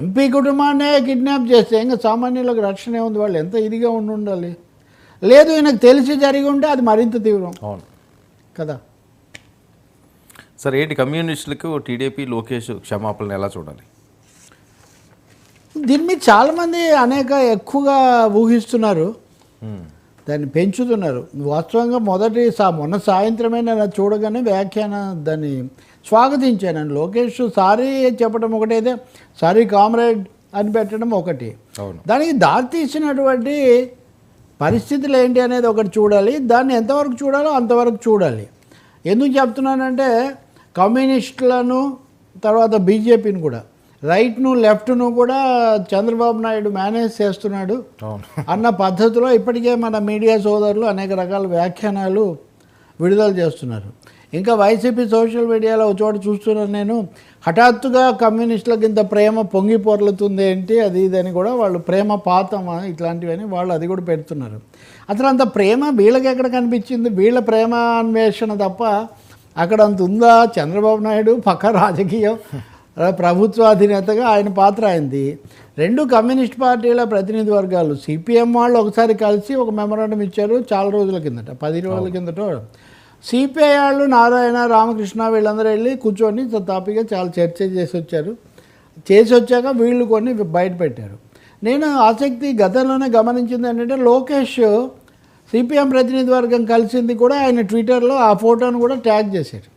MP కుటుంబాన్నే kidnap చేస్తే ఇంకా సామాన్యులకు రక్షణ ఏముంది, వాళ్ళు ఎంత ఇదిగా ఉండాలి. లేదు ఈయనకు తెలిసి జరిగి ఉంటే అది మరింత తీవ్రం. అవును కదా. సార్ ఏంటి కమ్యూనిస్టులకు టీడీపీ లోకేష్ క్షమాపణలు ఎలా చూడాలి? దీని మీద చాలామంది ఎక్కువగా ఊహిస్తున్నారు, దాన్ని పెంచుతున్నారు. వాస్తవంగా మొన్న సాయంత్రమే నేను చూడగానే దాన్ని స్వాగతించాను. లోకేష్ సారీ చెప్పడం ఒకటైతే సారీ కామ్రేడ్ అని పెట్టడం ఒకటి, దానికి దారితీసినటువంటి పరిస్థితులు ఏంటి అనేది ఒకటి చూడాలి. దాన్ని ఎంతవరకు చూడాలో అంతవరకు చూడాలి. ఎందుకు చెప్తున్నానంటే కమ్యూనిస్టులను తర్వాత బీజేపీని కూడా రైట్ను లెఫ్ట్ను కూడా చంద్రబాబు నాయుడు మేనేజ్ చేస్తున్నాడు అన్న పద్ధతిలో ఇప్పటికే మన మీడియా సోదరులు అనేక రకాల వ్యాఖ్యానాలు విడుదల చేస్తున్నారు. ఇంకా వైసీపీ సోషల్ మీడియాలో ఒక చోట చూస్తున్నాను నేను, హఠాత్తుగా కమ్యూనిస్టులకు ఇంత ప్రేమ పొంగి పొర్లుతుంది ఏంటి అది ఇదని కూడా వాళ్ళు ప్రేమ పాతమా ఇట్లాంటివని వాళ్ళు అది కూడా పెడుతున్నారు. అసలు అంత ప్రేమ వీళ్ళకి ఎక్కడ కనిపించింది? వీళ్ళ ప్రేమ అన్వేషణ తప్ప అక్కడ అంత ఉందా? చంద్రబాబు నాయుడు పక్క రాజకీయం ప్రభుత్వ అధినేతగా ఆయన పాత్ర అయింది. రెండు కమ్యూనిస్ట్ పార్టీల ప్రతినిధి వర్గాలు సిపిఎం వాళ్ళు ఒకసారి కలిసి ఒక మెమరాండం ఇచ్చారు చాలా రోజుల కిందట, 10 రోజుల కిందట. సిపిఐ వాళ్ళు నారాయణ రామకృష్ణ వీళ్ళందరూ వెళ్ళి కూర్చొని తాపిగా చాలా చర్చ చేసి వచ్చాక వీళ్ళు కొన్ని బయట పెట్టారు. నేను ఆసక్తి గతంలోనే గమనించింది ఏంటంటే లోకేష్ సిపిఎం ప్రతినిధి వర్గం కలిసింది కూడా ఆయన ట్విట్టర్లో ఆ ఫోటోను కూడా ట్యాగ్ చేశారు.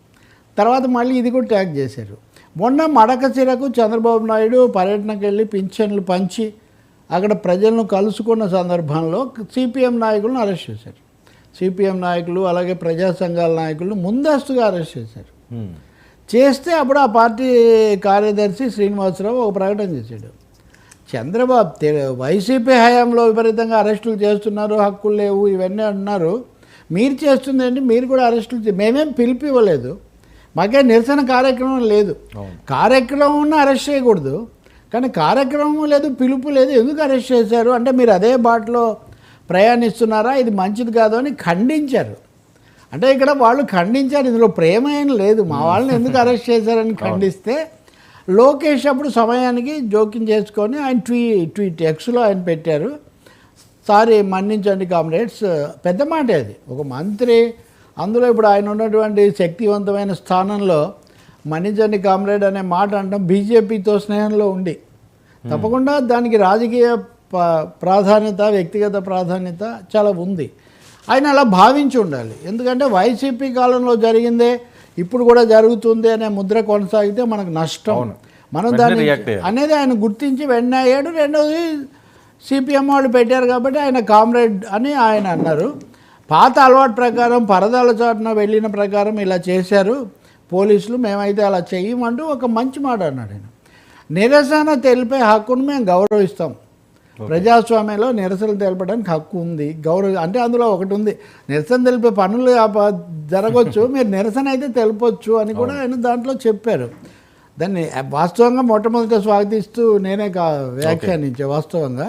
తర్వాత మళ్ళీ ఇది కూడా ట్యాగ్ చేశారు. మొన్న మడకశిరకు చంద్రబాబు నాయుడు పర్యటనకు వెళ్ళి పింఛన్లు పంచి అక్కడ ప్రజలను కలుసుకున్న సందర్భంలో సిపిఎం నాయకులను అరెస్ట్ చేశారు. సిపిఎం నాయకులు అలాగే ప్రజా సంఘాల నాయకులను ముందస్తుగా అరెస్ట్ చేస్తే అప్పుడు ఆ పార్టీ కార్యదర్శి శ్రీనివాసరావు ఒక ప్రకటన చేశాడు. చంద్రబాబు వైసీపీ హయాంలో విపరీతంగా అరెస్టులు చేస్తున్నారు, హక్కులు లేవు ఇవన్నీ అంటున్నారు, మీరు చేస్తుంది ఏంటి? మీరు కూడా అరెస్టులు మేమేం పిలిపి ఇవ్వలేదు, మాకే నిరసన కార్యక్రమం లేదు. కార్యక్రమం అరెస్ట్ చేయకూడదు, కానీ కార్యక్రమం లేదు, పిలుపు లేదు, ఎందుకు అరెస్ట్ చేశారు అంటే మీరు అదే బాటలో ప్రయాణిస్తున్నారా, ఇది మంచిది కాదు అని ఖండించారు. అంటే ఇక్కడ వాళ్ళు ఖండించారు, ఇందులో ప్రేమ ఏం లేదు, మా వాళ్ళని ఎందుకు అరెస్ట్ చేశారని ఖండిస్తే లోకేష్ అప్పుడు సమయానికి జోక్యం చేసుకొని ఆయన ట్వీట్ ఎక్స్లో ఆయన పెట్టారు, సారీ మన్నించండి కామ్రేడ్స్. పెద్ద మాట అది, ఒక మంత్రి, అందులో ఇప్పుడు ఆయన ఉన్నటువంటి శక్తివంతమైన స్థానంలో మన్నించండి కామ్రేడ్ అనే మాట అనడం బీజేపీతో స్నేహంలో ఉండి తప్పకుండా దానికి రాజకీయ ప్రాధాన్యత వ్యక్తిగత ప్రాధాన్యత చాలా ఉంది. ఆయన అలా భావించి ఉండాలి. ఎందుకంటే వైసీపీ కాలంలో జరిగిందే ఇప్పుడు కూడా జరుగుతుంది అనే ముద్ర కొనసాగితే మనకు నష్టం. మనం దాన్ని అనేది ఆయన గుర్తించి వెంటనే అయ్యాడు. రెండవది సిపిఎం వాళ్ళు పెట్టారు కాబట్టి ఆయన కామ్రేడ్ అని ఆయన అన్నారు. పాత అలవాటు ప్రకారం పరదాల చాటున వెళ్ళిన ప్రకారం ఇలా చేశారు పోలీసులు, మేమైతే అలా చెయ్యమంటూ ఒక మంచి మాట అన్నాడు ఆయన. నిరసన తెలిపే హక్కును మేము గౌరవిస్తాం, ప్రజాస్వామ్యంలో నిరసనలు తెలపడానికి హక్కు ఉంది, అంటే అందులో ఒకటి ఉంది, నిరసన తెలిపే పనులు జరగవచ్చు, మీరు నిరసన అయితే తెలపొచ్చు అని కూడా ఆయన దాంట్లో చెప్పారు. దాన్ని వాస్తవంగా మొట్టమొదట స్వాగతిస్తూ నేనే వ్యాఖ్యానించే వాస్తవంగా.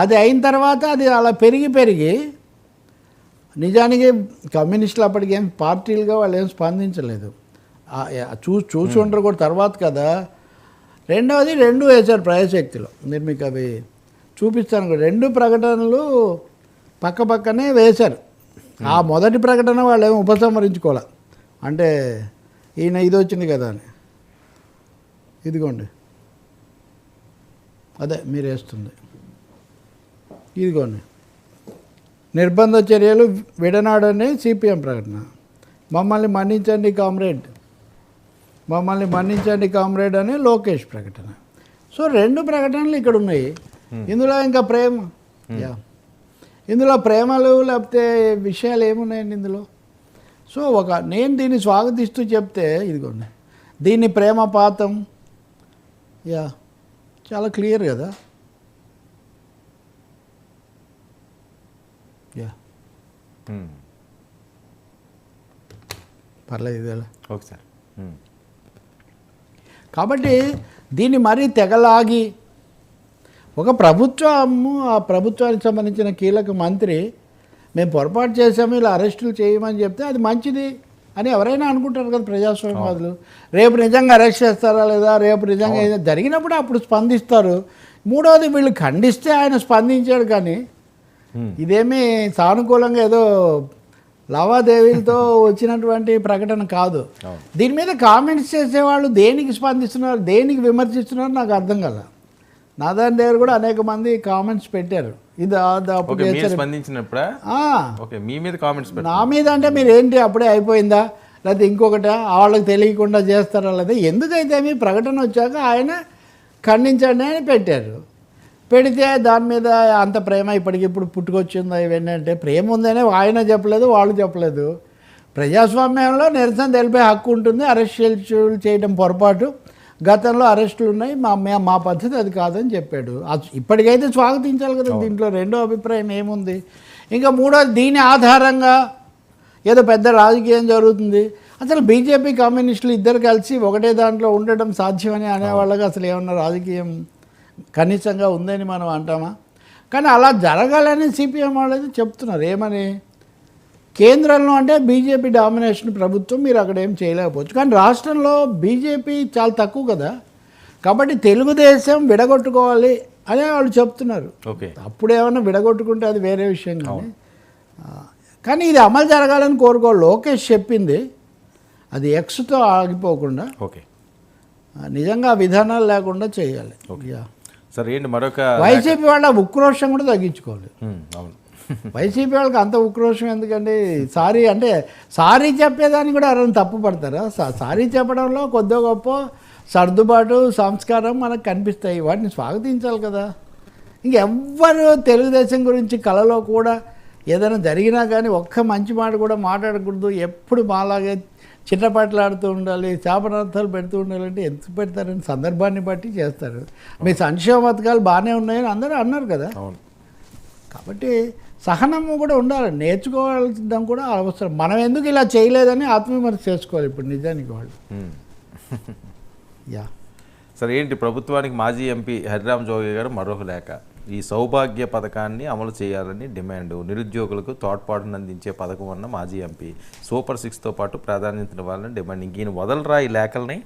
అది అయిన తర్వాత అది అలా పెరిగి నిజానికి కమ్యూనిస్టులు అప్పటికేం పార్టీలుగా వాళ్ళు ఏం స్పందించలేదు, చూసి ఉండరు కూడా తర్వాత కదా. రెండవది రెండు వేశారు ప్రజాశక్తిలో, మీరు మీకు అవి చూపిస్తాను కూడా, రెండు ప్రకటనలు పక్కనే వేశారు. ఆ మొదటి ప్రకటన వాళ్ళు ఏమో ఉపసంహరించుకోవాలి, అంటే ఈయన ఇది వచ్చింది కదా అని, ఇదిగోండి అదే మీరు వేస్తుంది, ఇదిగోండి నిర్బంధ చర్యలు విడనాడని సిపిఎం ప్రకటన, మమ్మల్ని మన్నించండి కామ్రేడ్ అని లోకేష్ ప్రకటన. సో రెండు ప్రకటనలు ఇక్కడ ఉన్నాయి. ఇందులో ఇంకా ప్రేమ, ఇందులో ప్రేమలు లేకపోతే విషయాలు ఏమున్నాయండి ఇందులో? సో నేను దీన్ని స్వాగతిస్తూ చెప్తే ఇదిగోండి దీన్ని ప్రేమ పాతం, చాలా క్లియర్ కదా. పర్లేదు ఇదేలా ఒకసారి. కాబట్టి దీన్ని మరీ తెగలాగి ఒక ప్రభుత్వము, ఆ ప్రభుత్వానికి సంబంధించిన కీలక మంత్రి మేము పొరపాటు చేసాము ఇలా అరెస్టులు చేయమని చెప్తే అది మంచిది, అని ఎవరైనా అనుకుంటారు కదా ప్రజాస్వామ్యవాదులు. రేపు నిజంగా అరెస్ట్ చేస్తారా లేదా, రేపు నిజంగా ఏదో జరిగినప్పుడు అప్పుడు స్పందిస్తారు. మూడవది వీళ్ళు ఖండిస్తే ఆయన స్పందించాడు, కానీ ఇదేమీ సానుకూలంగా ఏదో లావాదేవీలతో వచ్చినటువంటి ప్రకటన కాదు. దీని మీద కామెంట్స్ చేసేవాళ్ళు దేనికి స్పందిస్తున్నారు, దేనికి విమర్శిస్తున్నారు నాకు అర్థం కదా. నా దాని దగ్గర కూడా అనేక మంది కామెంట్స్ పెట్టారు. ఇది స్పందించినప్పుడా మీ మీద కామెంట్స్ నా మీద అంటే మీరు ఏంటి అప్పుడే అయిపోయిందా, లేకపోతే ఇంకొకట వాళ్ళకి తెలియకుండా చేస్తారా, లేదా ఎందుకైతే మీ ప్రకటన వచ్చాక ఆయన ఖండించండి అని పెట్టారు. పెడితే దాని మీద అంత ప్రేమ ఇప్పటికిప్పుడు పుట్టుకొచ్చిందా ఇవన్నీ అంటే, ప్రేమ ఉందనే ఆయన చెప్పలేదు, వాళ్ళు చెప్పలేదు. ప్రజాస్వామ్యంలో నిరసన తెలిపే హక్కు ఉంటుంది. అరెస్టులు చేయడం పొరపాటు, గతంలో అరెస్టులు ఉన్నాయి, మా పద్ధతి అది కాదని చెప్పాడు. ఇప్పటికైతే స్వాగతించాలి కదా. దీంట్లో రెండో అభిప్రాయం ఏముంది? ఇంకా మూడోది, దీని ఆధారంగా ఏదో పెద్ద రాజకీయం జరుగుతుంది. అసలు బీజేపీ కమ్యూనిస్టులు ఇద్దరు కలిసి ఒకటే దాంట్లో ఉండడం సాధ్యమని అనేవాళ్ళకి అసలు ఏమన్నా రాజకీయం కనీసంగా ఉందని మనం అంటామా? కానీ అలా జరగాలని సిపిఎం వాళ్ళది చెప్తున్నారు. ఏమని? కేంద్రంలో అంటే బీజేపీ డామినేషన్ ప్రభుత్వం, మీరు అక్కడ ఏం చేయలేకపోవచ్చు. కానీ రాష్ట్రంలో బీజేపీ చాలా తక్కువ కదా, కాబట్టి తెలుగుదేశం విడగొట్టుకోవాలి అని వాళ్ళు చెప్తున్నారు. అప్పుడు ఏమన్నా విడగొట్టుకుంటే అది వేరే విషయం, కానీ ఇది అమలు జరగాలని కోరుకోవాలి. లోకేష్ చెప్పింది అది ఎక్స్తో ఆగిపోకుండా నిజంగా విధానాలు లేకుండా చేయాలి. సరే ఏంటి మరొక వైసీపీ వాళ్ళ ఉక్రోషం కూడా తగ్గించుకోవాలి. వైసీపీ వాళ్ళకి అంత ఉక్రోషం ఎందుకండి? సారీ అంటే సారీ చెప్పేదాన్ని కూడా ఎవరైనా తప్పు పడతారా? సారీ చెప్పడంలో కొద్దిగా గొప్ప సర్దుబాటు సంస్కారం మనకు కనిపిస్తాయి. వాటిని స్వాగతించాలి కదా. ఇంకెవ్వరు తెలుగుదేశం గురించి కళలో కూడా ఏదైనా జరిగినా కానీ ఒక్క మంచి మాట కూడా మాట్లాడకూడదు. ఎప్పుడు మాలాగే చిట్టపట్లాడుతూ ఉండాలి, శాపనార్థాలు పెడుతూ ఉండాలంటే ఎంత పెడతారని సందర్భాన్ని బట్టి చేస్తారు. మీ సంక్షేమ పథకాలు బాగానే ఉన్నాయని అందరూ అన్నారు కదా. కాబట్టి సహనము కూడా ఉండాలి, నేర్చుకోవాల్సిన కూడా అవసరం. మనం ఎందుకు ఇలా చేయలేదని ఆత్మవిమర్శ చేసుకోవాలి ఇప్పుడు నిజానికి వాళ్ళు. సరే ఏంటి, ప్రభుత్వానికి మాజీ ఎంపీ హరిరామ్ జోగి గారు మరొక లేఖ. ఈ సౌభాగ్య పథకాన్ని అమలు చేయాలని డిమాండ్. నిరుద్యోగులకు తోడ్పాటును అందించే పథకం అన్న మాజీ ఎంపీ సూపర్ 6తో పాటు ప్రాధాన్యత ఇవ్వాలని డిమాండ్. ఇంక వదలరా ఈ లేఖల్ని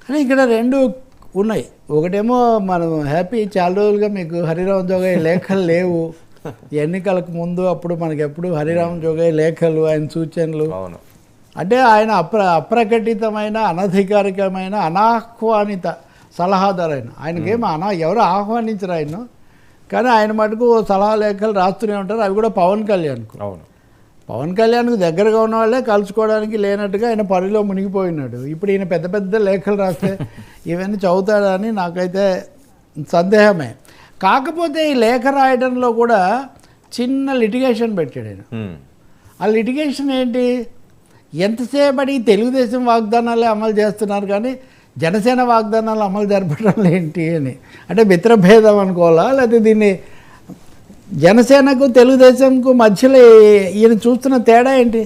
అని ఇక్కడ రెండు ఉన్నాయి. ఒకటేమో మనం హ్యాపీ, చాలా రోజులుగా మీకు హరిరామ్ జోగయ్య లేఖలు లేవు. ఎన్నికలకు ముందు అప్పుడు మనకి ఎప్పుడు హరిరామ్ జోగయ్య లేఖలు, ఆయన సూచనలు, అంటే ఆయన అప్రకటితమైన, అనధికారికమైన, అనాహ్వానిత సలహాదారు. ఆయనకేమో ఎవరు ఆహ్వానించరు ఆయన, కానీ ఆయన మటుకు సలహా లేఖలు రాస్తూనే ఉంటారు. అవి కూడా పవన్ కళ్యాణ్కు. పవన్ కళ్యాణ్కు దగ్గరగా ఉన్న వాళ్ళే కలుసుకోవడానికి లేనట్టుగా ఆయన పనిలో మునిగిపోయినాడు. ఇప్పుడు ఈయన పెద్ద పెద్ద లేఖలు రాస్తే ఇవన్నీ చదువుతాడని నాకైతే సందేహమే. కాకపోతే ఈ లేఖ రాయడంలో కూడా చిన్న లిటిగేషన్ పెట్టాడు ఆయన. ఆ లిటిగేషన్ ఏంటి? ఎంతసేపటి తెలుగుదేశం వాగ్దానాలే అమలు చేస్తున్నారు కానీ జనసేన వాగ్దానాలు అమలు జరపడం ఏంటి అని. అంటే మిత్రభేదం అనుకోవాలా, లేకపోతే దీన్ని జనసేనకు తెలుగుదేశంకు మధ్యలో ఈయన చూస్తున్న తేడా ఏంటి?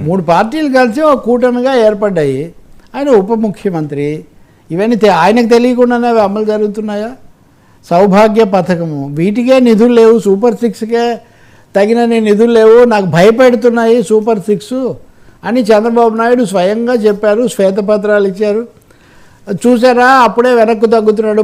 3 పార్టీలు కలిసి ఒక కూటమిగా ఏర్పడ్డాయి. ఆయన ఉప ముఖ్యమంత్రి. ఇవన్నీ ఆయనకు తెలియకుండానే అవి అమలు జరుగుతున్నాయా? సౌభాగ్య పథకము, వీటికే నిధులు లేవు, సూపర్ 6కే తగినన్ని నిధులు లేవు, నాకు భయపెడుతున్నాయి సూపర్ 6 అని చంద్రబాబు నాయుడు స్వయంగా చెప్పారు, శ్వేతపత్రాలు ఇచ్చారు. చూసారా, అప్పుడే వెనక్కు తగ్గుతున్నాడు.